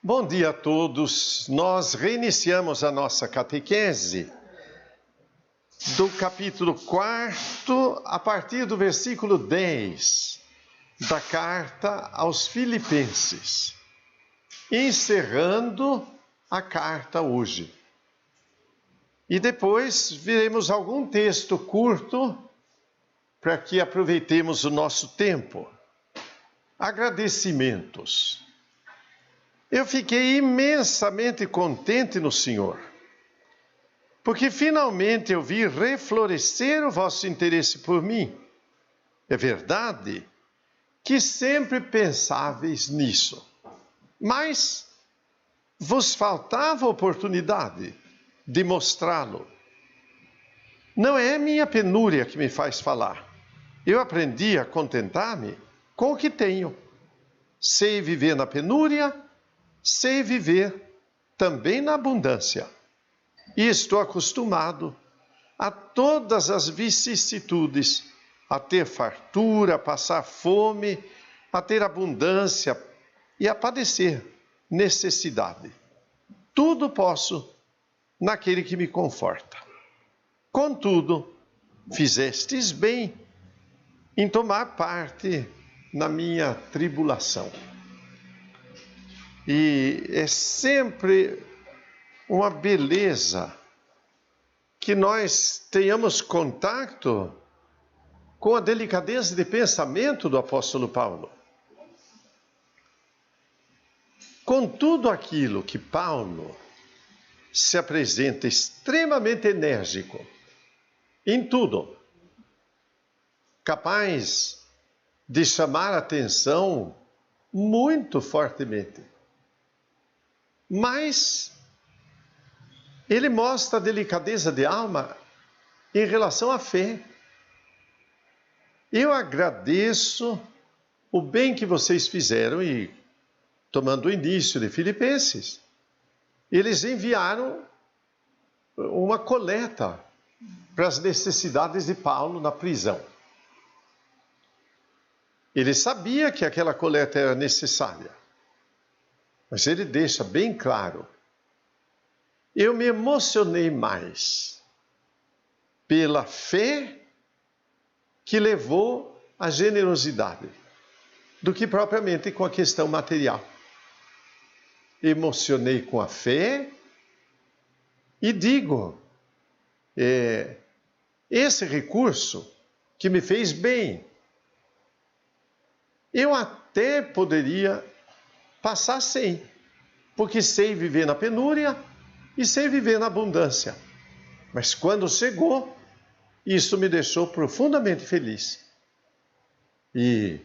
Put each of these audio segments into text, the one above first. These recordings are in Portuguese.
Bom dia a todos. Nós reiniciamos a nossa catequese do capítulo 4, a partir do versículo 10 da carta aos Filipenses, encerrando a carta hoje. E depois veremos algum texto curto para que aproveitemos o nosso tempo. Agradecimentos. Eu fiquei imensamente contente no Senhor, porque finalmente eu vi reflorescer o vosso interesse por mim. É verdade que sempre pensáveis nisso, mas vos faltava oportunidade de mostrá-lo. Não é minha penúria que me faz falar. Eu aprendi a contentar-me com o que tenho. Sei viver na penúria, sei viver também na abundância. E estou acostumado a todas as vicissitudes, a ter fartura, a passar fome, a ter abundância e a padecer necessidade. Tudo posso naquele que me conforta. Contudo, fizestes bem em tomar parte na minha tribulação. E é sempre uma beleza que nós tenhamos contato com a delicadeza de pensamento do apóstolo Paulo. Com tudo aquilo que Paulo se apresenta extremamente enérgico, em tudo, capaz de chamar a atenção muito fortemente. Mas ele mostra a delicadeza de alma em relação à fé. Eu agradeço o bem que vocês fizeram e, tomando o início de Filipenses, eles enviaram uma coleta para as necessidades de Paulo na prisão. Ele sabia que aquela coleta era necessária, mas ele deixa bem claro: eu me emocionei mais pela fé que levou à generosidade do que propriamente com a questão material. Emocionei com a fé e digo, esse recurso que me fez bem, eu até poderia passar sem, porque sei viver na penúria e sei viver na abundância. Mas quando chegou, isso me deixou profundamente feliz. E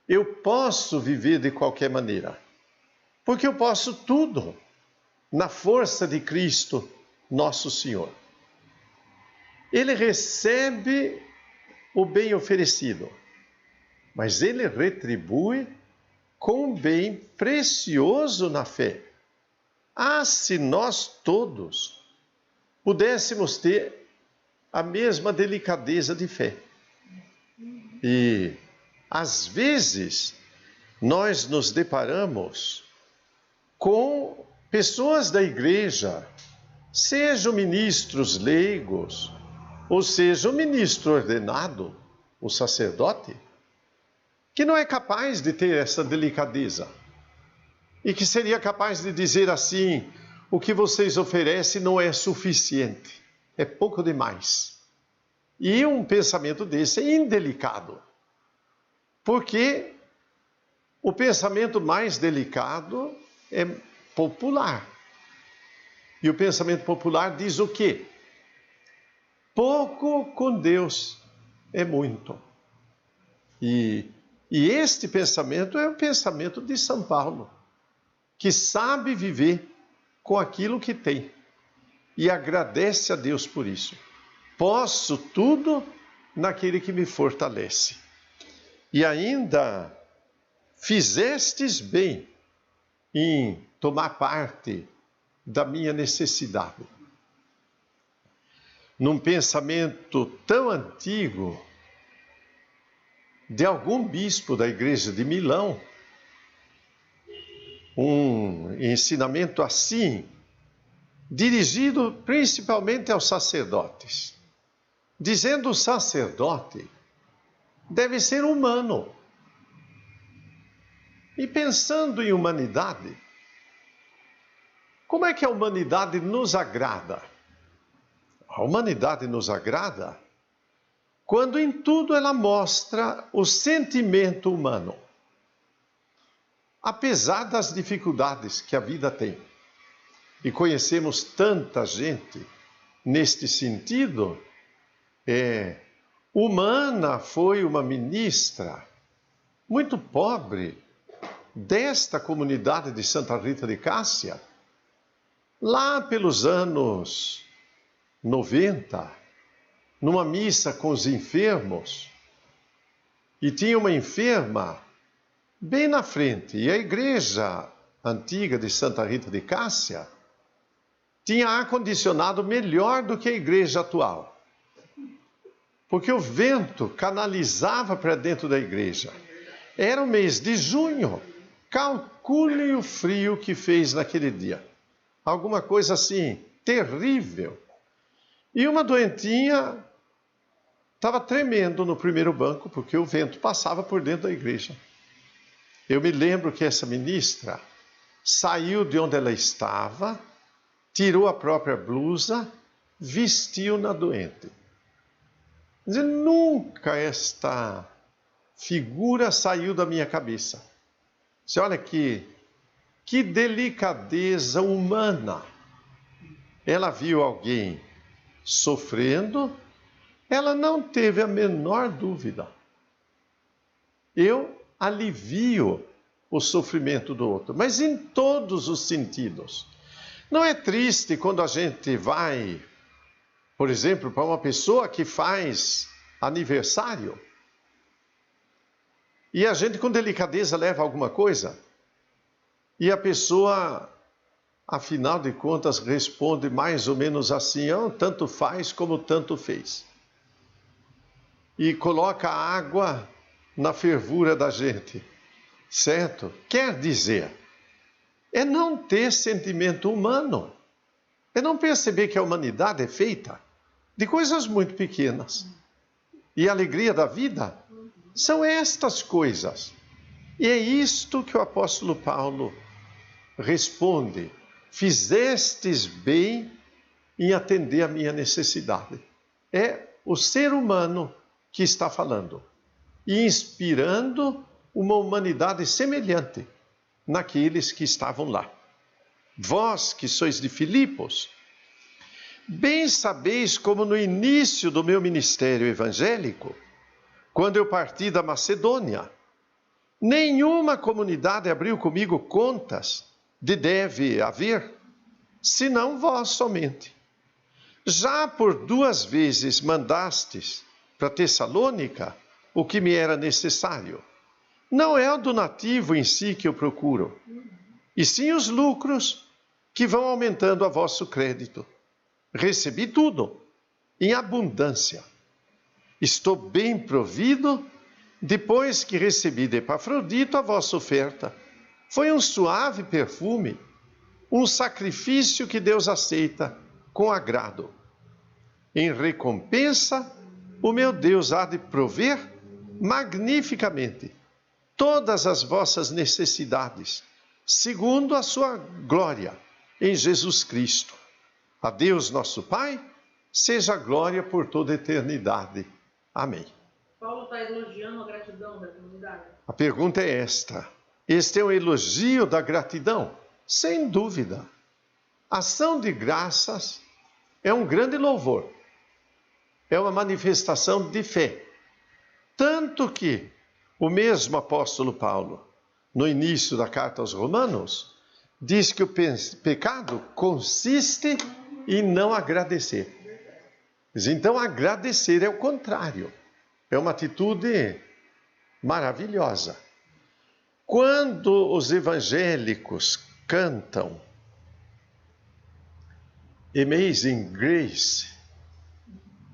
eu posso viver de qualquer maneira, porque eu posso tudo na força de Cristo, nosso Senhor. Ele recebe o bem oferecido, mas ele retribui com um bem precioso na fé. Ah, se nós todos pudéssemos ter a mesma delicadeza de fé. E, às vezes, nós nos deparamos com pessoas da igreja, sejam ministros leigos, ou seja, o ministro ordenado, o sacerdote, que não é capaz de ter essa delicadeza e que seria capaz de dizer assim: o que vocês oferecem não é suficiente, é pouco demais. E um pensamento desse é indelicado, porque o pensamento mais delicado é popular. E o pensamento popular diz o quê? Pouco com Deus é muito. E este pensamento é o pensamento de São Paulo, que sabe viver com aquilo que tem e agradece a Deus por isso. Posso tudo naquele que me fortalece. E ainda fizestes bem em tomar parte da minha necessidade. Num pensamento tão antigo, de algum bispo da igreja de Milão, um ensinamento assim, dirigido principalmente aos sacerdotes, dizendo: o sacerdote deve ser humano. E pensando em humanidade, como é que a humanidade nos agrada? A humanidade nos agrada quando em tudo ela mostra o sentimento humano. Apesar das dificuldades que a vida tem, e conhecemos tanta gente neste sentido, Humana foi uma ministra muito pobre desta comunidade de Santa Rita de Cássia, lá pelos anos 90, numa missa com os enfermos, e tinha uma enferma bem na frente, e a igreja antiga de Santa Rita de Cássia tinha ar-condicionado melhor do que a igreja atual, porque o vento canalizava para dentro da igreja. Era o mês de junho, calcule o frio que fez naquele dia, alguma coisa assim, terrível. E uma doentinha estava tremendo no primeiro banco, porque o vento passava por dentro da igreja. Eu me lembro que essa ministra saiu de onde ela estava, tirou a própria blusa, vestiu na doente. Nunca esta figura saiu da minha cabeça. Você olha que delicadeza humana. Ela viu alguém sofrendo, ela não teve a menor dúvida. Eu alivio o sofrimento do outro, mas em todos os sentidos. Não é triste quando a gente vai, por exemplo, para uma pessoa que faz aniversário e a gente com delicadeza leva alguma coisa e a pessoa, afinal de contas, responde mais ou menos assim: oh, tanto faz como tanto fez. E coloca água na fervura da gente, certo? Quer dizer, é não ter sentimento humano, é não perceber que a humanidade é feita de coisas muito pequenas. E a alegria da vida são estas coisas. E é isto que o apóstolo Paulo responde: fizestes bem em atender a minha necessidade. É o ser humano que está falando e inspirando uma humanidade semelhante naqueles que estavam lá. Vós que sois de Filipos, bem sabeis como no início do meu ministério evangélico, quando eu parti da Macedônia, nenhuma comunidade abriu comigo contas de deve haver, senão vós somente. Já por 2 vezes mandastes para Tessalônica o que me era necessário. Não é o donativo em si que eu procuro, e sim os lucros que vão aumentando a vosso crédito. Recebi tudo, em abundância. Estou bem provido, depois que recebi de Epafrodito a vossa oferta. Foi um suave perfume, um sacrifício que Deus aceita com agrado. Em recompensa, o meu Deus há de prover magnificamente todas as vossas necessidades, segundo a sua glória, em Jesus Cristo. A Deus nosso Pai, seja a glória por toda a eternidade. Amém. Paulo está elogiando a gratidão da comunidade? A pergunta é esta. Este é um elogio da gratidão? Sem dúvida. Ação de graças é um grande louvor. É uma manifestação de fé. Tanto que o mesmo apóstolo Paulo, no início da carta aos Romanos, diz que o pecado consiste em não agradecer. Então, agradecer é o contrário. É uma atitude maravilhosa. Quando os evangélicos cantam Amazing Grace,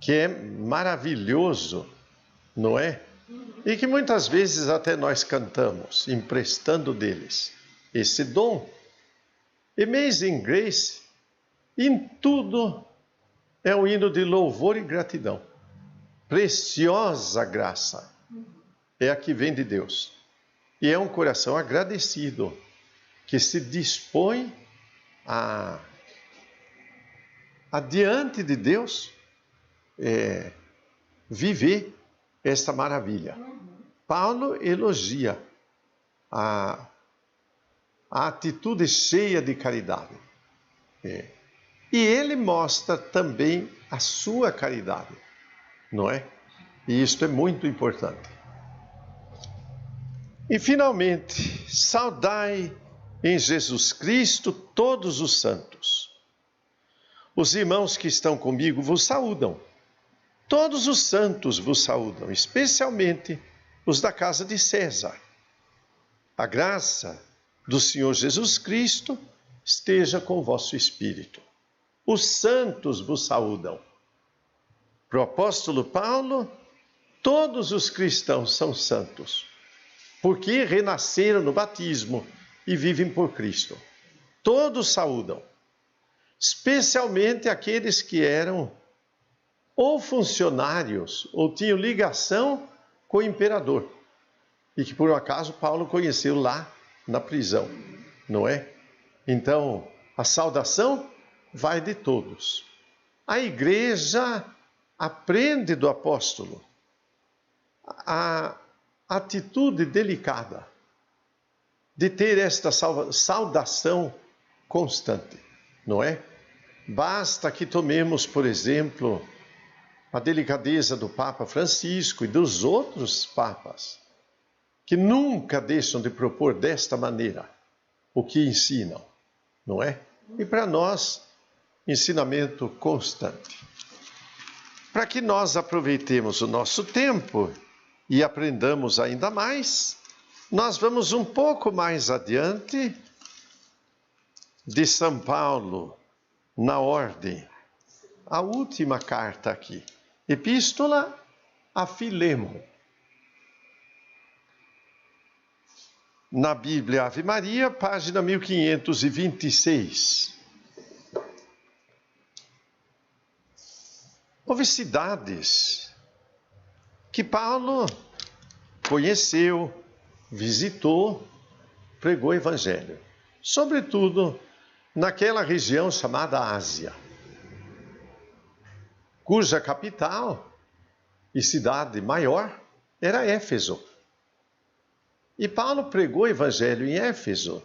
que é maravilhoso, não é? E que muitas vezes até nós cantamos, emprestando deles. esse dom. Amazing Grace, em tudo, é um hino de louvor e gratidão. Preciosa graça é a que vem de Deus. E é um coração agradecido que se dispõe a diante de Deus viver esta maravilha. Paulo elogia a atitude cheia de caridade. E ele mostra também a sua caridade, não é? E isto é muito importante. E finalmente, saudai em Jesus Cristo todos os santos. Os irmãos que estão comigo vos saúdam. Todos os santos vos saúdam, especialmente os da casa de César. A graça do Senhor Jesus Cristo esteja com o vosso espírito. Os santos vos saúdam. Para o apóstolo Paulo, todos os cristãos são santos, porque renasceram no batismo e vivem por Cristo. Todos saúdam, especialmente aqueles que eram ou funcionários ou tinham ligação com o imperador e que por um acaso Paulo conheceu lá na prisão, não é? Então, a saudação vai de todos. A igreja aprende do apóstolo a atitude delicada de ter esta saudação constante, não é? Basta que tomemos, por exemplo, a delicadeza do Papa Francisco e dos outros papas, que nunca deixam de propor desta maneira o que ensinam, não é? E para nós, ensinamento constante. Para que nós aproveitemos o nosso tempo e aprendamos ainda mais, nós vamos um pouco mais adiante de São Paulo, na ordem, a última carta aqui, Epístola a Filemon. Na Bíblia Ave Maria, página 1526. Houve cidades que Paulo conheceu, visitou, pregou o Evangelho. Sobretudo naquela região chamada Ásia, cuja capital e cidade maior era Éfeso. E Paulo pregou o Evangelho em Éfeso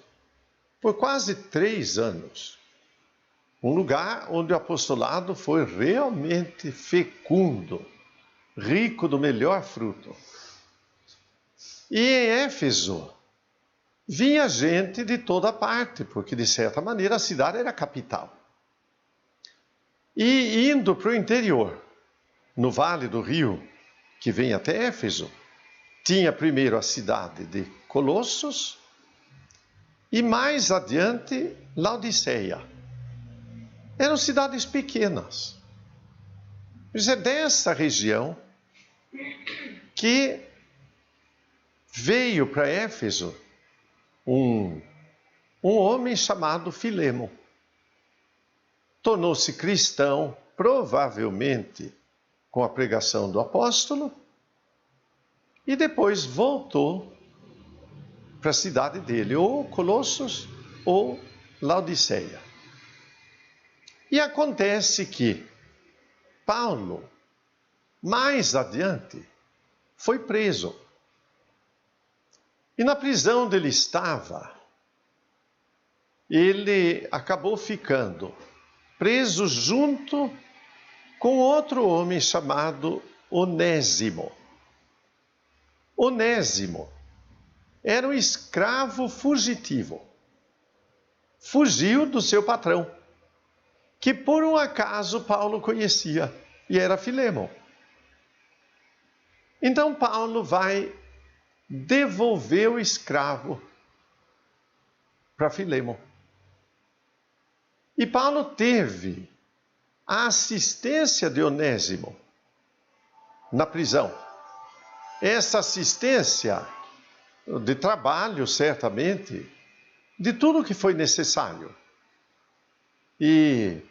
por quase 3 anos. Um lugar onde o apostolado foi realmente fecundo, rico do melhor fruto. E em Éfeso vinha gente de toda parte, porque de certa maneira a cidade era a capital. E indo para o interior, no vale do rio, que vem até Éfeso, tinha primeiro a cidade de Colossos e mais adiante Laodiceia. Eram cidades pequenas. Mas é dessa região que veio para Éfeso um homem chamado Filemon. Tornou-se cristão, provavelmente com a pregação do apóstolo, e depois voltou para a cidade dele, ou Colossos ou Laodiceia. E acontece que Paulo, mais adiante, foi preso. E na prisão onde ele estava, ele acabou ficando preso junto com outro homem chamado Onésimo. Onésimo era um escravo fugitivo. Fugiu do seu patrão, que por um acaso Paulo conhecia, e era Filemon. Então Paulo vai devolver o escravo para Filemon. E Paulo teve a assistência de Onésimo na prisão. Essa assistência de trabalho, certamente, de tudo que foi necessário. E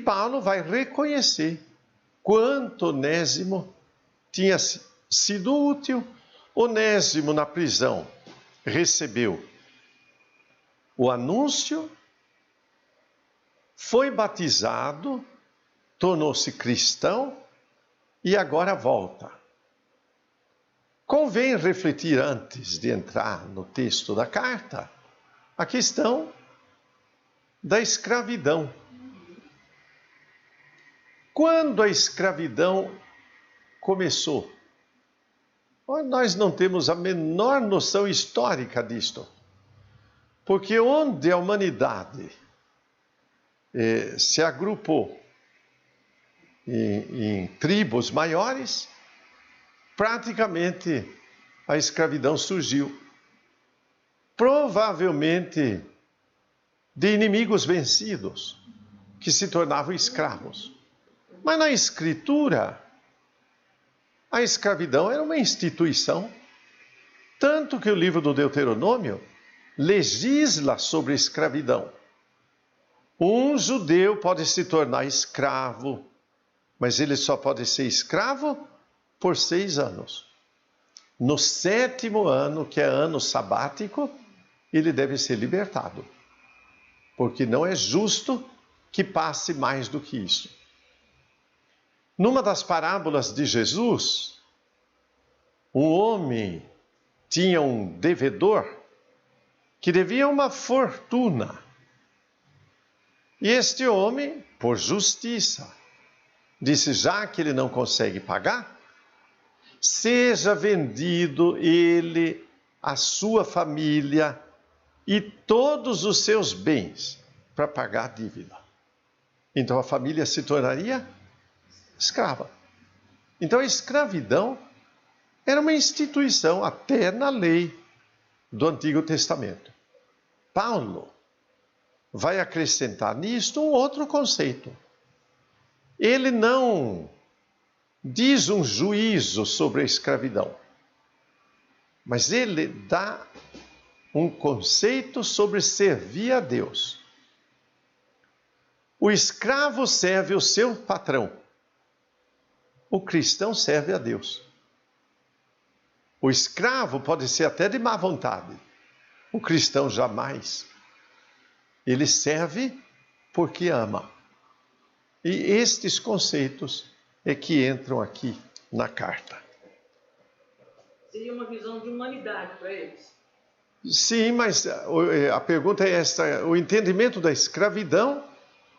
Paulo vai reconhecer quanto Onésimo tinha sido útil. Onésimo, na prisão, recebeu o anúncio, foi batizado, tornou-se cristão e agora volta. Convém refletir antes de entrar no texto da carta a questão da escravidão. Quando a escravidão começou? Nós não temos a menor noção histórica disto. Porque onde a humanidade se agrupou em tribos maiores, praticamente a escravidão surgiu. Provavelmente de inimigos vencidos, que se tornavam escravos. Mas na Escritura, a escravidão era uma instituição, tanto que o livro do Deuteronômio legisla sobre a escravidão. Um judeu pode se tornar escravo, mas ele só pode ser escravo por 6 anos. No 7º ano, que é ano sabático, ele deve ser libertado, porque não é justo que passe mais do que isso. Numa das parábolas de Jesus, um homem tinha um devedor que devia uma fortuna. E este homem, por justiça, disse: já que ele não consegue pagar, seja vendido ele, a sua família e todos os seus bens para pagar a dívida. Então a família se tornaria escrava. Então a escravidão era uma instituição até na lei do Antigo Testamento. Paulo vai acrescentar nisto um outro conceito. Ele não diz um juízo sobre a escravidão, mas ele dá um conceito sobre servir a Deus. O escravo serve o seu patrão. O cristão serve a Deus. O escravo pode ser até de má vontade. O cristão jamais. Ele serve porque ama. E estes conceitos é que entram aqui na carta. Seria uma visão de humanidade para eles? Sim, mas a pergunta é esta: o entendimento da escravidão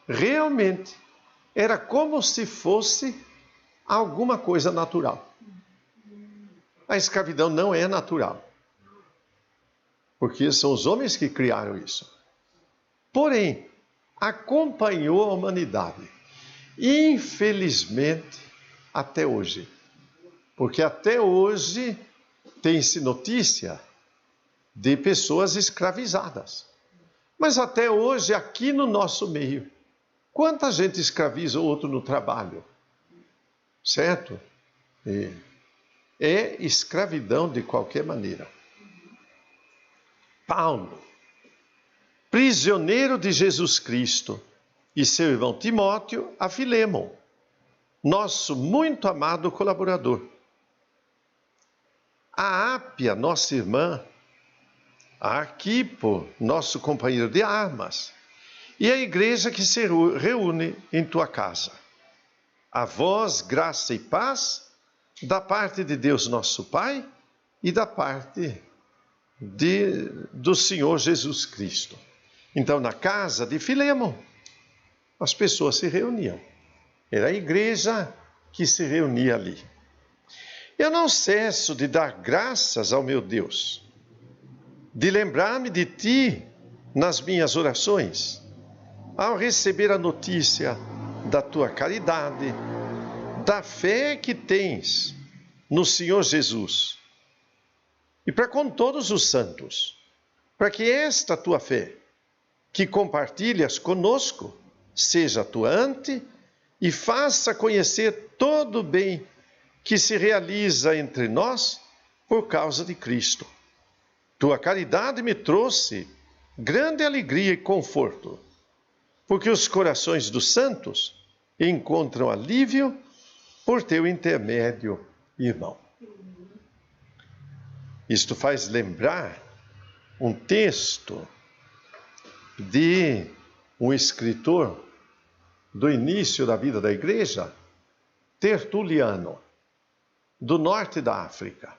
realmente era como se fosse alguma coisa natural. A escravidão não é natural, porque são os homens que criaram isso. Porém, acompanhou a humanidade, infelizmente, até hoje. Porque até hoje tem-se notícia de pessoas escravizadas. Mas até hoje, aqui no nosso meio, quanta gente escraviza o outro no trabalho? Certo? É escravidão de qualquer maneira. Paulo, prisioneiro de Jesus Cristo, e seu irmão Timóteo, a Filémon, nosso muito amado colaborador. A Ápia, nossa irmã, a Arquipo, nosso companheiro de armas, e a igreja que se reúne em tua casa. A vós, graça e paz, da parte de Deus nosso Pai e da parte do Senhor Jesus Cristo. Então, na casa de Filémon, as pessoas se reuniam. Era a igreja que se reunia ali. Eu não cesso de dar graças ao meu Deus, de lembrar-me de ti nas minhas orações, ao receber a notícia da tua caridade, da fé que tens no Senhor Jesus, e para com todos os santos, para que esta tua fé, que compartilhas conosco, seja atuante e faça conhecer todo o bem que se realiza entre nós por causa de Cristo. Tua caridade me trouxe grande alegria e conforto, porque os corações dos santos encontram alívio por teu intermédio, irmão. Isto faz lembrar um texto de um escritor do início da vida da igreja, Tertuliano, do norte da África.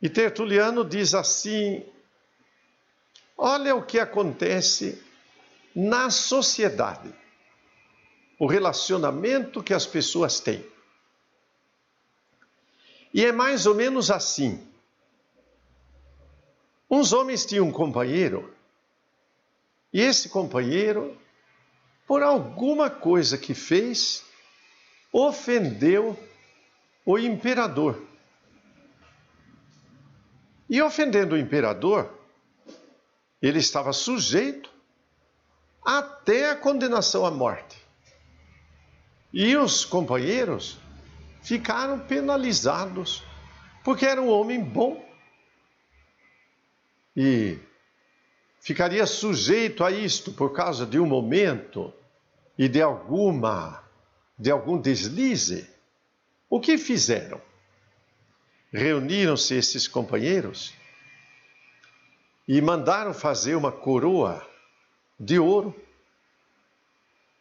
E Tertuliano diz assim: olha o que acontece na sociedade, o relacionamento que as pessoas têm. E é mais ou menos assim. Uns homens tinham um companheiro, e esse companheiro, por alguma coisa que fez, ofendeu o imperador. E ofendendo o imperador, ele estava sujeito até a condenação à morte. E os companheiros ficaram penalizados, porque era um homem bom. E ficaria sujeito a isto por causa de um momento e de algum deslize. O que fizeram? Reuniram-se esses companheiros e mandaram fazer uma coroa de ouro,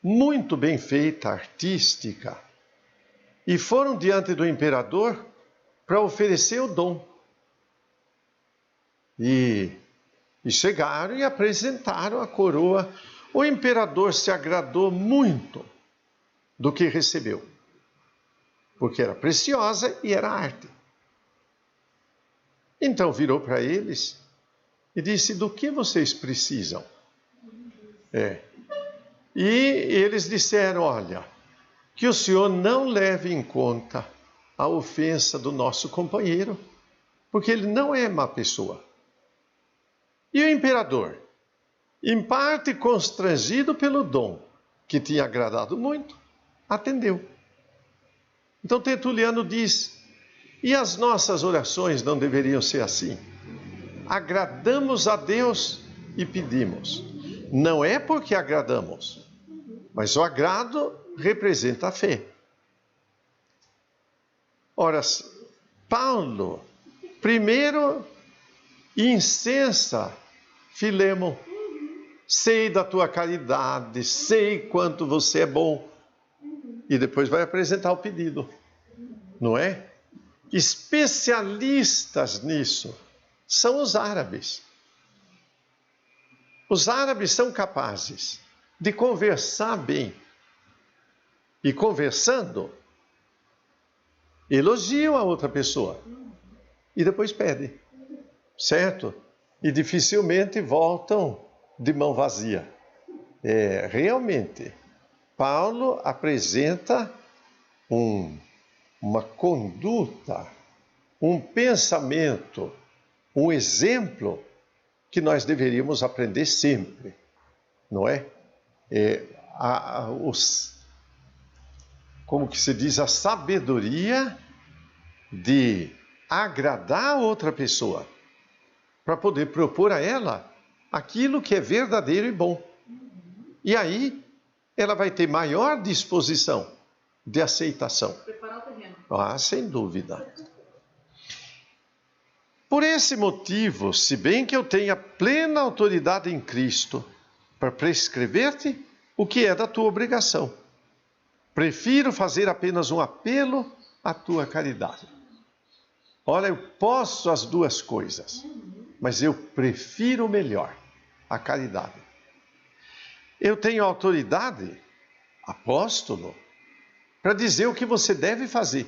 muito bem feita, artística, e foram diante do imperador para oferecer o dom. E chegaram e apresentaram a coroa. O imperador se agradou muito do que recebeu, porque era preciosa e era arte. Então virou para eles e disse: do que vocês precisam? E eles disseram: olha, que o senhor não leve em conta a ofensa do nosso companheiro, porque ele não é má pessoa. E o imperador, em parte constrangido pelo dom, que tinha agradado muito, atendeu. Então Tertuliano diz: e as nossas orações não deveriam ser assim? Agradamos a Deus e pedimos. Não é porque agradamos, mas o agrado representa a fé. Ora, Paulo, primeiro, incensa Filemon. Sei da tua caridade, sei quanto você é bom. E depois vai apresentar o pedido, não é? Especialistas nisso são os árabes. Os árabes são capazes de conversar bem. E conversando, elogiam a outra pessoa. E depois pedem, certo? E dificilmente voltam de mão vazia. Realmente, Paulo apresenta uma conduta, um pensamento, um exemplo que nós deveríamos aprender sempre, não é? Como que se diz, a sabedoria de agradar a outra pessoa, para poder propor a ela aquilo que é verdadeiro e bom. E aí, ela vai ter maior disposição de aceitação. Preparar o terreno. Sem dúvida. Por esse motivo, se bem que eu tenha plena autoridade em Cristo para prescrever-te o que é da tua obrigação, prefiro fazer apenas um apelo à tua caridade. Olha, eu posso as duas coisas, mas eu prefiro o melhor, a caridade. Eu tenho autoridade, apóstolo, para dizer o que você deve fazer.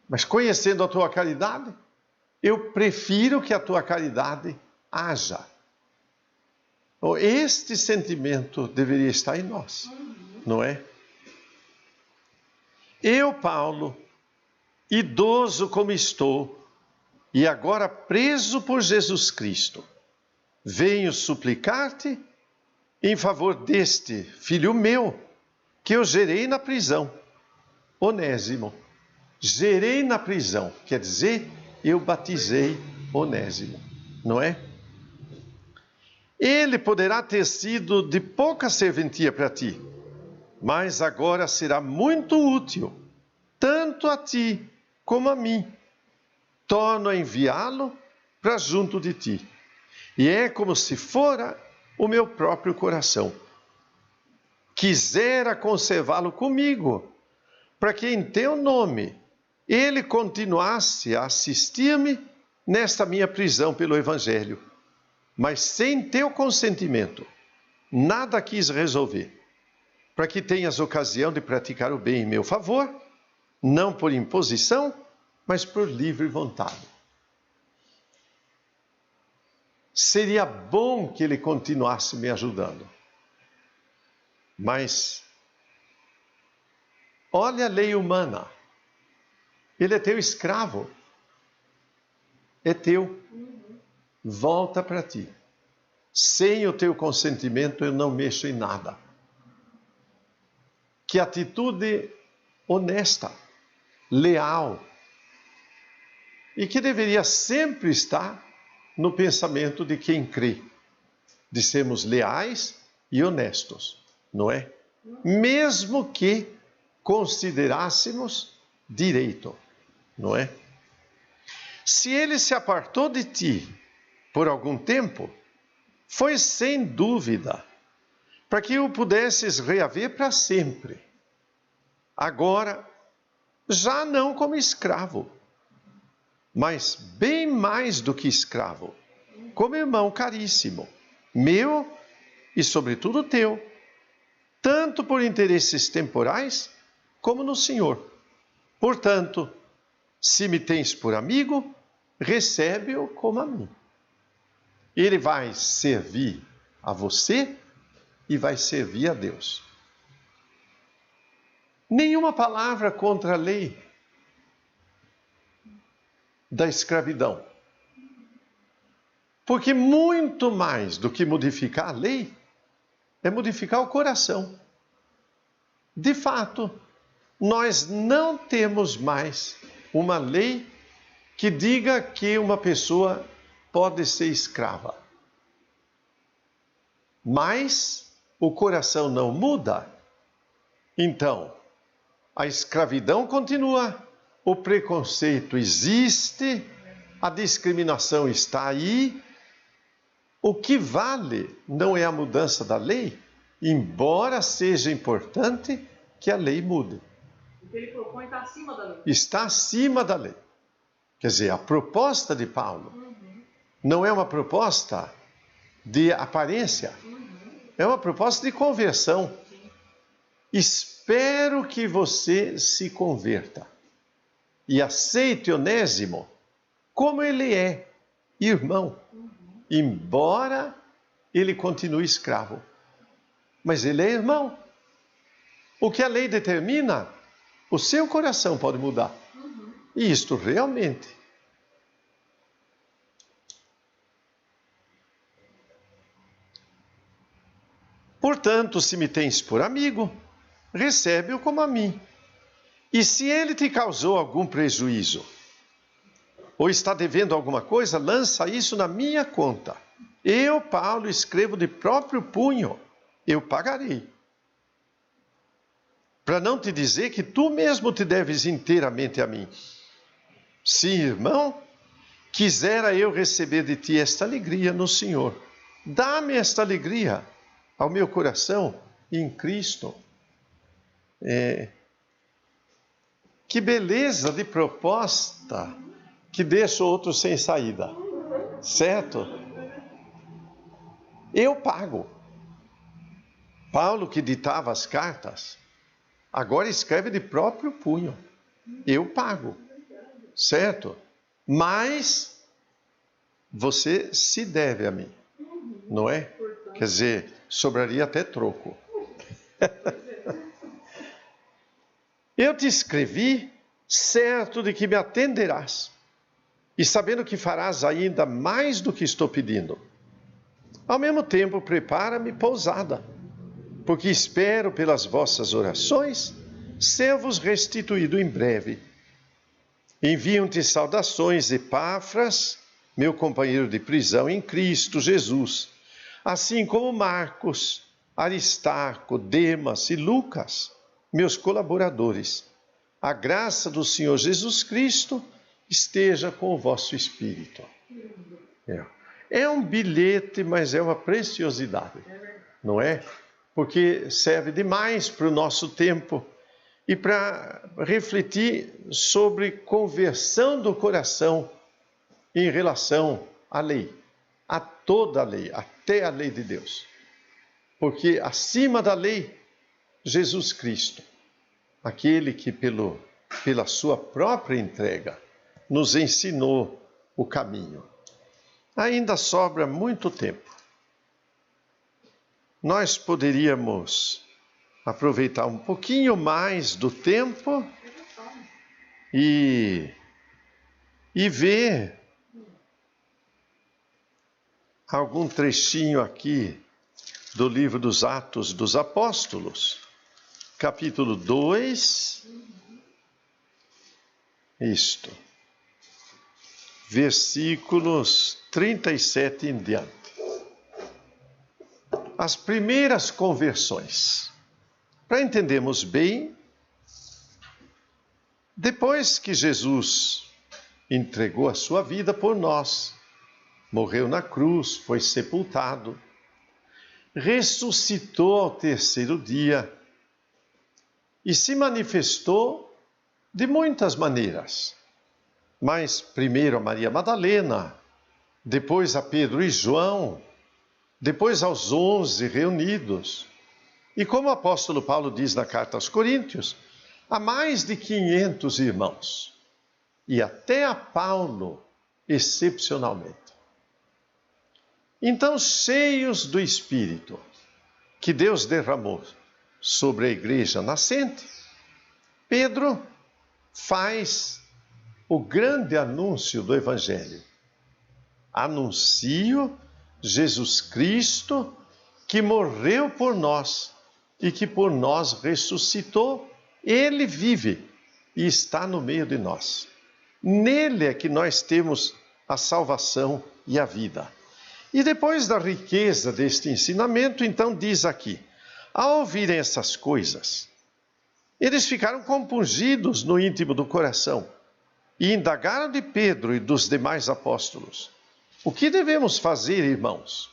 Mas conhecendo a tua caridade, eu prefiro que a tua caridade haja. Este sentimento deveria estar em nós, não é? Eu, Paulo, idoso como estou, e agora preso por Jesus Cristo, venho suplicar-te em favor deste filho meu, que eu gerei na prisão, Onésimo. Gerei na prisão, quer dizer, eu batizei Onésimo, não é? Ele poderá ter sido de pouca serventia para ti, mas agora será muito útil, tanto a ti como a mim. Torno a enviá-lo para junto de ti. E é como se fora o meu próprio coração. Quisera conservá-lo comigo, para que em teu nome ele continuasse a assistir-me nesta minha prisão pelo Evangelho. Mas sem teu consentimento, nada quis resolver, para que tenhas ocasião de praticar o bem em meu favor, não por imposição, mas por livre vontade. Seria bom que ele continuasse me ajudando, mas olha a lei humana, ele é teu escravo, é teu. Volta para ti. Sem o teu consentimento eu não mexo em nada. Que atitude honesta, leal, e que deveria sempre estar no pensamento de quem crê, de sermos leais e honestos, não é? Mesmo que considerássemos direito, não é? Se ele se apartou de ti por algum tempo, foi sem dúvida para que o pudesses reaver para sempre. Agora, já não como escravo, mas bem mais do que escravo, como irmão caríssimo, meu e sobretudo teu, tanto por interesses temporais como no Senhor. Portanto, se me tens por amigo, recebe-o como a mim. Ele vai servir a você e vai servir a Deus. Nenhuma palavra contra a lei da escravidão. Porque muito mais do que modificar a lei, é modificar o coração. De fato, nós não temos mais uma lei que diga que uma pessoa pode ser escrava. Mas o coração não muda. Então, a escravidão continua, o preconceito existe, a discriminação está aí. O que vale não é a mudança da lei, embora seja importante que a lei mude. O que ele propõe está acima da lei. Está acima da lei. Quer dizer, a proposta de Paulo não é uma proposta de aparência, é uma proposta de conversão. Espero que você se converta e aceite Onésimo como ele é, irmão, embora ele continue escravo. Mas ele é irmão. O que a lei determina, o seu coração pode mudar. E isto realmente. Portanto, se me tens por amigo, recebe-o como a mim. E se ele te causou algum prejuízo, ou está devendo alguma coisa, lança isso na minha conta. Eu, Paulo, escrevo de próprio punho, eu pagarei. Para não te dizer que tu mesmo te deves inteiramente a mim. Sim, irmão, quisera eu receber de ti esta alegria no Senhor. Dá-me esta alegria ao meu coração em Cristo. Que beleza de proposta que deixa o outro sem saída, certo? Eu pago. Paulo, que ditava as cartas, agora escreve de próprio punho. Eu pago, certo? Mas você se deve a mim, não é? Quer dizer, sobraria até troco. Eu te escrevi certo de que me atenderás e sabendo que farás ainda mais do que estou pedindo. Ao mesmo tempo, prepara-me pousada, porque espero pelas vossas orações ser-vos restituído em breve. Enviam-te saudações, Epáfras, meu companheiro de prisão em Cristo Jesus, assim como Marcos, Aristarco, Demas e Lucas, meus colaboradores. A graça do Senhor Jesus Cristo esteja com o vosso espírito. É um bilhete, mas é uma preciosidade, não é? Porque serve demais para o nosso tempo e para refletir sobre conversão do coração em relação à lei, a toda a lei, até a lei de Deus. Porque acima da lei, Jesus Cristo, aquele que pela sua própria entrega nos ensinou o caminho. Ainda sobra muito tempo. Nós poderíamos aproveitar um pouquinho mais do tempo e ver algum trechinho aqui do livro dos Atos dos Apóstolos, capítulo 2, versículos 37 em diante. As primeiras conversões. Para entendermos bem, depois que Jesus entregou a sua vida por nós, morreu na cruz, foi sepultado, ressuscitou ao terceiro dia e se manifestou de muitas maneiras. Mas primeiro a Maria Madalena, depois a Pedro e João, depois aos 11 reunidos. E como o apóstolo Paulo diz na carta aos Coríntios, a mais de 500 irmãos. E até a Paulo, excepcionalmente. Então, cheios do Espírito que Deus derramou sobre a igreja nascente, Pedro faz o grande anúncio do Evangelho. Anuncio Jesus Cristo, que morreu por nós e que por nós ressuscitou. Ele vive e está no meio de nós. Nele é que nós temos a salvação e a vida. E depois da riqueza deste ensinamento, então diz aqui, ao ouvirem essas coisas, eles ficaram compungidos no íntimo do coração e indagaram de Pedro e dos demais apóstolos, o que devemos fazer, irmãos?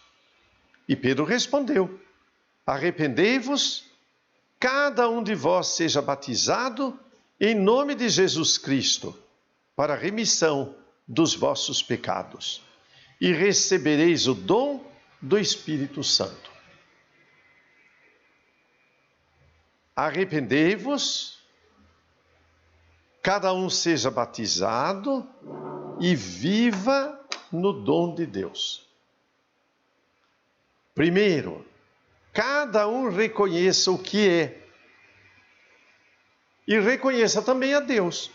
E Pedro respondeu, arrependei-vos, cada um de vós seja batizado em nome de Jesus Cristo, para a remissão dos vossos pecados, e recebereis o dom do Espírito Santo. Arrependei-vos, cada um seja batizado e viva no dom de Deus. Primeiro, cada um reconheça o que é e reconheça também a Deus.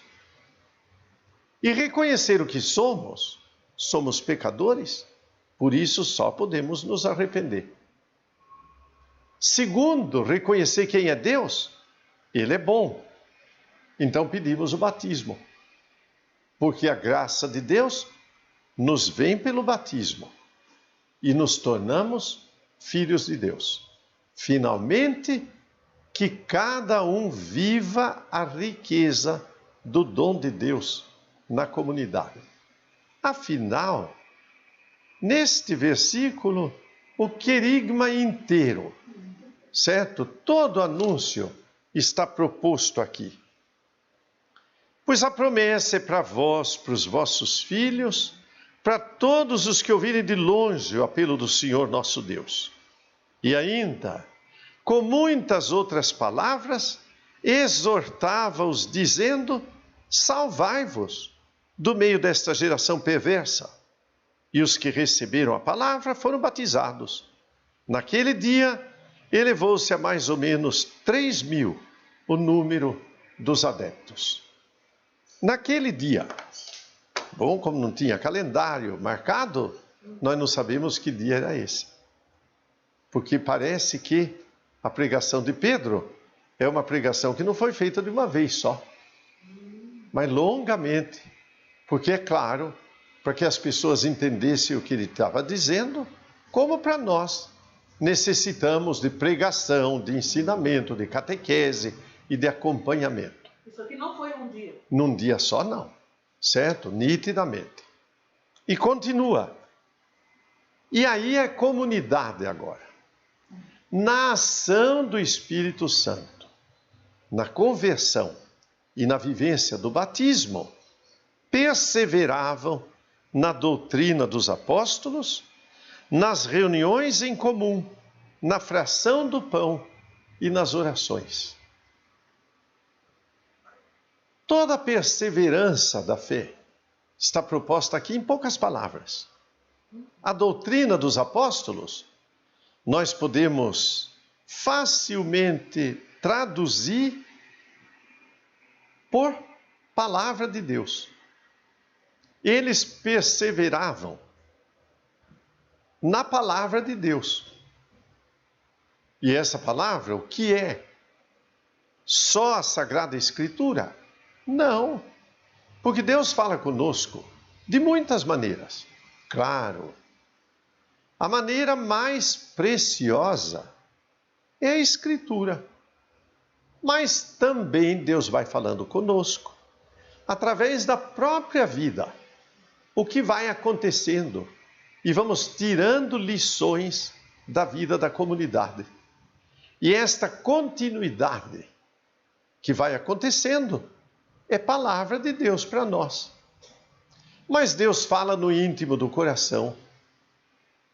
E reconhecer o que somos pecadores, por isso só podemos nos arrepender. Segundo, reconhecer quem é Deus, Ele é bom. Então pedimos o batismo, porque a graça de Deus nos vem pelo batismo e nos tornamos filhos de Deus. Finalmente, que cada um viva a riqueza do dom de Deus na comunidade. Afinal, neste versículo, o querigma inteiro, certo? Todo anúncio está proposto aqui. Pois a promessa é para vós, para os vossos filhos, para todos os que ouvirem de longe o apelo do Senhor nosso Deus. E ainda, com muitas outras palavras, exortava-os, dizendo, salvai-vos do meio desta geração perversa. E os que receberam a palavra foram batizados. Naquele dia, elevou-se a mais ou menos 3.000 o número dos adeptos. Naquele dia, bom, como não tinha calendário marcado, nós não sabemos que dia era esse. Porque parece que a pregação de Pedro é uma pregação que não foi feita de uma vez só. mas longamente, porque é claro, para que as pessoas entendessem o que ele estava dizendo, como para nós necessitamos de pregação, de ensinamento, de catequese e de acompanhamento. Isso aqui não foi um dia. Num dia só, não. Certo? Nitidamente. E continua. E aí é comunidade agora. Na ação do Espírito Santo, na conversão e na vivência do batismo, perseveravam na doutrina dos apóstolos, nas reuniões em comum, na fração do pão e nas orações. Toda a perseverança da fé está proposta aqui em poucas palavras. A doutrina dos apóstolos, nós podemos facilmente traduzir por palavra de Deus. Eles perseveravam na palavra de Deus. E essa palavra, o que é? Só a Sagrada Escritura? Não, porque Deus fala conosco de muitas maneiras. Claro, a maneira mais preciosa é a Escritura. Mas também Deus vai falando conosco através da própria vida. O que vai acontecendo e vamos tirando lições da vida da comunidade. E esta continuidade que vai acontecendo é palavra de Deus para nós. Mas Deus fala no íntimo do coração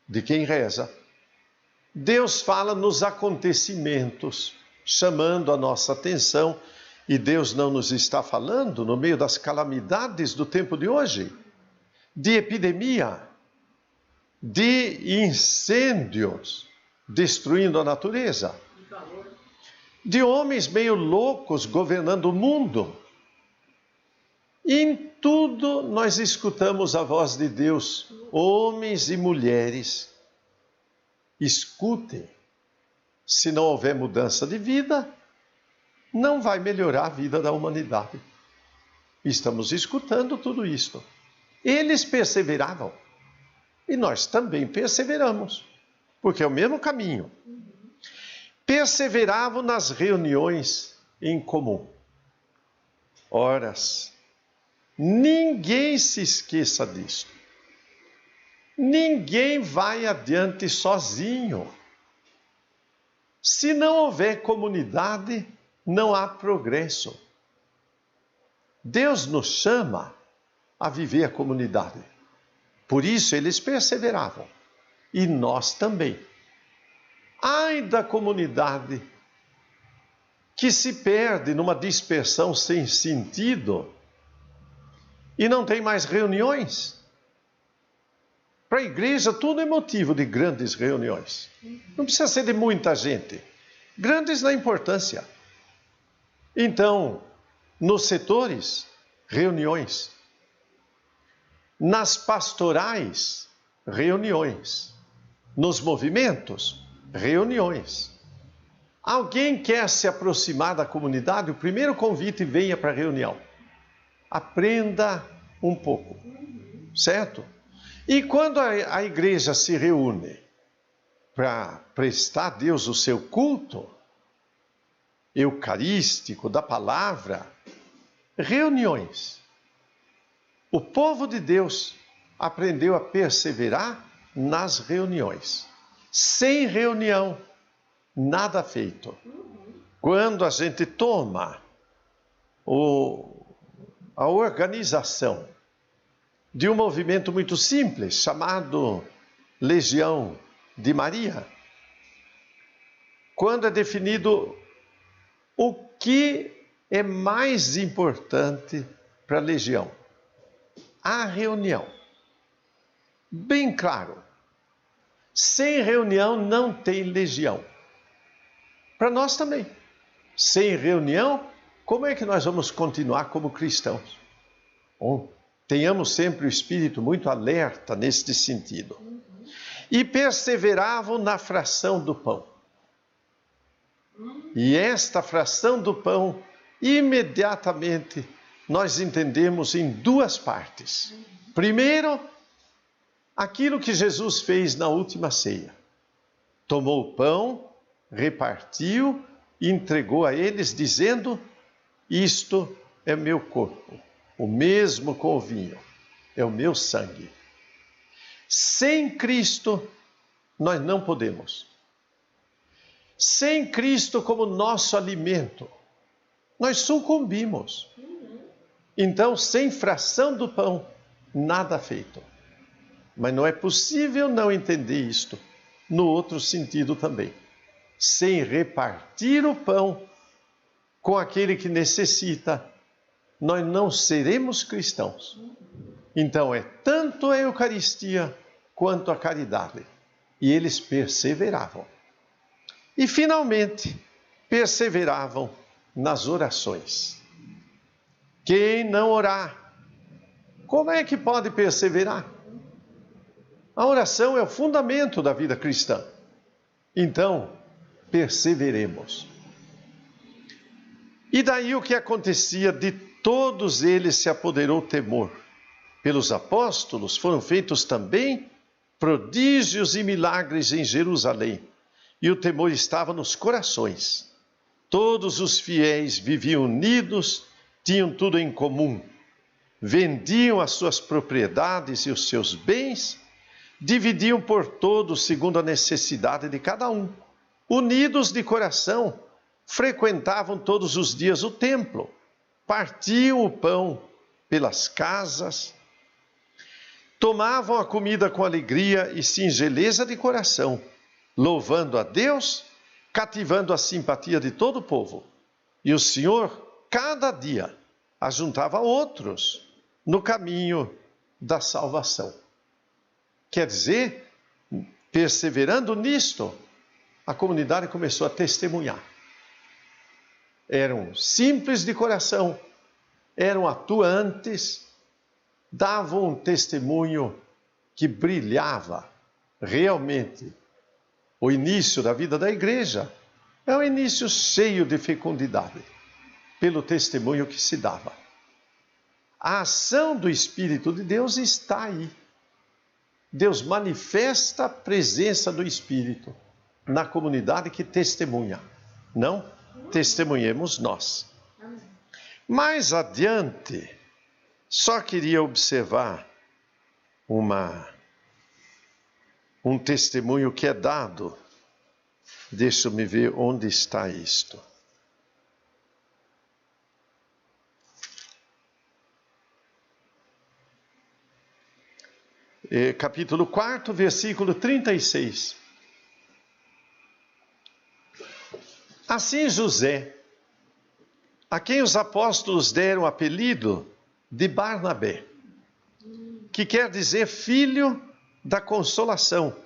de quem reza. Deus fala nos acontecimentos, chamando a nossa atenção. E Deus não nos está falando no meio das calamidades do tempo de hoje, de epidemia, de incêndios destruindo a natureza, de homens meio loucos governando o mundo. Em tudo nós escutamos a voz de Deus. Homens e mulheres, escutem. Se não houver mudança de vida, não vai melhorar a vida da humanidade. Estamos escutando tudo isto. Eles perseveravam. E nós também perseveramos, porque é o mesmo caminho. Perseveravam nas reuniões em comum. Horas. Ninguém se esqueça disso. Ninguém vai adiante sozinho. Se não houver comunidade, não há progresso. Deus nos chama a viver a comunidade. Por isso eles perseveravam. E nós também. Ai da comunidade que se perde numa dispersão sem sentido e não tem mais reuniões. Para a igreja tudo é motivo de grandes reuniões. Não precisa ser de muita gente. Grandes na importância. Então, nos setores, reuniões. Nas pastorais, reuniões. Nos movimentos, reuniões. Alguém quer se aproximar da comunidade, o primeiro convite venha para a reunião. Aprenda um pouco, certo? E quando a igreja se reúne para prestar a Deus o seu culto eucarístico da palavra, reuniões. O povo de Deus aprendeu a perseverar nas reuniões. Sem reunião, nada feito. Quando a gente toma a organização de um movimento muito simples, chamado Legião de Maria, quando é definido o que é mais importante para a Legião, a reunião. Bem claro, sem reunião não tem Legião. Para nós também. Sem reunião, como é que nós vamos continuar como cristãos? Bom, tenhamos sempre o espírito muito alerta neste sentido. E perseveravam na fração do pão. E esta fração do pão, imediatamente, nós entendemos em duas partes. Primeiro, aquilo que Jesus fez na última ceia. Tomou o pão, repartiu e entregou a eles, dizendo: isto é meu corpo, o mesmo com o vinho, é o meu sangue. Sem Cristo, nós não podemos. Sem Cristo como nosso alimento, nós sucumbimos. Então, sem fração do pão, nada feito. Mas não é possível não entender isto no outro sentido também. Sem repartir o pão com aquele que necessita, nós não seremos cristãos. Então, é tanto a Eucaristia quanto a caridade. E eles perseveravam. E, finalmente, perseveravam nas orações. Quem não orar, como é que pode perseverar? A oração é o fundamento da vida cristã. Então, perseveremos. E daí o que acontecia? De todos eles se apoderou o temor. Pelos apóstolos foram feitos também prodígios e milagres em Jerusalém. E o temor estava nos corações. Todos os fiéis viviam unidos, tinham tudo em comum. Vendiam as suas propriedades e os seus bens, dividiam por todos segundo a necessidade de cada um. Unidos de coração, frequentavam todos os dias o templo, partiam o pão pelas casas, tomavam a comida com alegria e singeleza de coração, louvando a Deus, cativando a simpatia de todo o povo. E o Senhor, cada dia, ajuntava outros no caminho da salvação. Quer dizer, perseverando nisto, a comunidade começou a testemunhar. Eram simples de coração, eram atuantes, davam um testemunho que brilhava realmente. O início da vida da igreja é um início cheio de fecundidade, pelo testemunho que se dava. A ação do Espírito de Deus está aí. Deus manifesta a presença do Espírito na comunidade que testemunha. Não testemunhemos nós. Mais adiante, só queria observar um testemunho que é dado. Deixa-me ver onde está isto. Capítulo 4, versículo 36. Assim José, a quem os apóstolos deram o apelido de Barnabé, que quer dizer filho da consolação,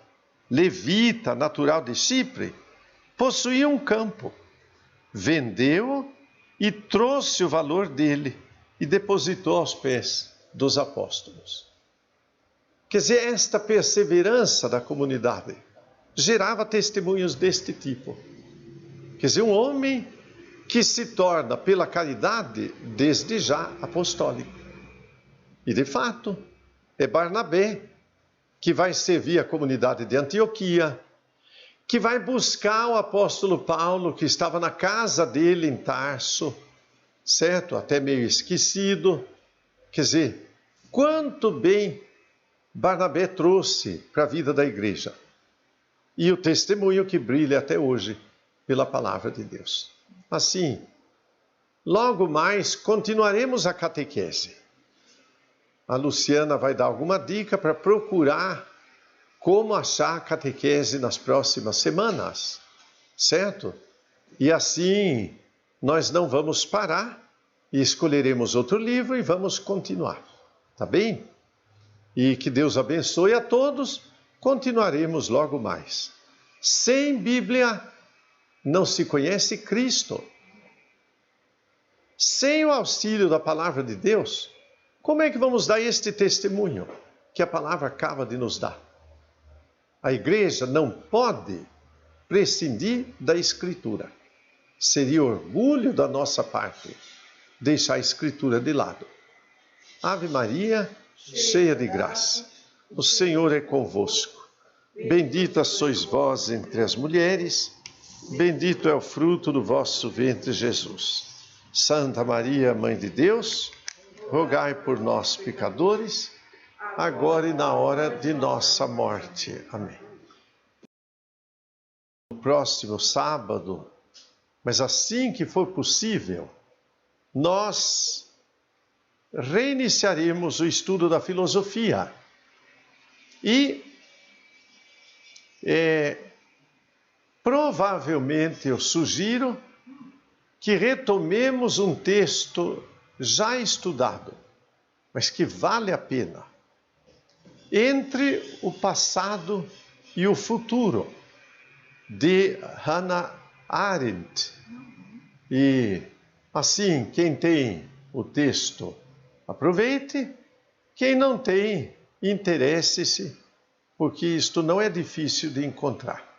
levita, natural de Chipre, possuía um campo, vendeu-o e trouxe o valor dele e depositou aos pés dos apóstolos. Quer dizer, esta perseverança da comunidade gerava testemunhos deste tipo. Quer dizer, um homem que se torna pela caridade desde já apostólico. E de fato, é Barnabé que vai servir a comunidade de Antioquia, que vai buscar o apóstolo Paulo, que estava na casa dele em Tarso, certo? Até meio esquecido. Quer dizer, quanto bem Barnabé trouxe para a vida da igreja. E o testemunho que brilha até hoje pela palavra de Deus. Assim, logo mais continuaremos a catequese. A Luciana vai dar alguma dica para procurar como achar a catequese nas próximas semanas, certo? E assim nós não vamos parar e escolheremos outro livro e vamos continuar, tá bem? E que Deus abençoe a todos, continuaremos logo mais. Sem Bíblia não se conhece Cristo. Sem o auxílio da palavra de Deus, como é que vamos dar este testemunho que a palavra acaba de nos dar? A igreja não pode prescindir da Escritura. Seria orgulho da nossa parte deixar a escritura de lado. Ave Maria, cheia de graça, o Senhor é convosco. Bendita sois vós entre as mulheres, bendito é o fruto do vosso ventre, Jesus. Santa Maria, Mãe de Deus, rogai por nós, pecadores, agora e na hora de nossa morte. Amém. No próximo sábado, mas assim que for possível, nós reiniciaremos o estudo da filosofia. E provavelmente eu sugiro que retomemos um texto já estudado, mas que vale a pena. Entre o passado e o futuro, de Hannah Arendt. E assim, quem tem o texto, aproveite. Quem não tem, interesse-se, porque isto não é difícil de encontrar.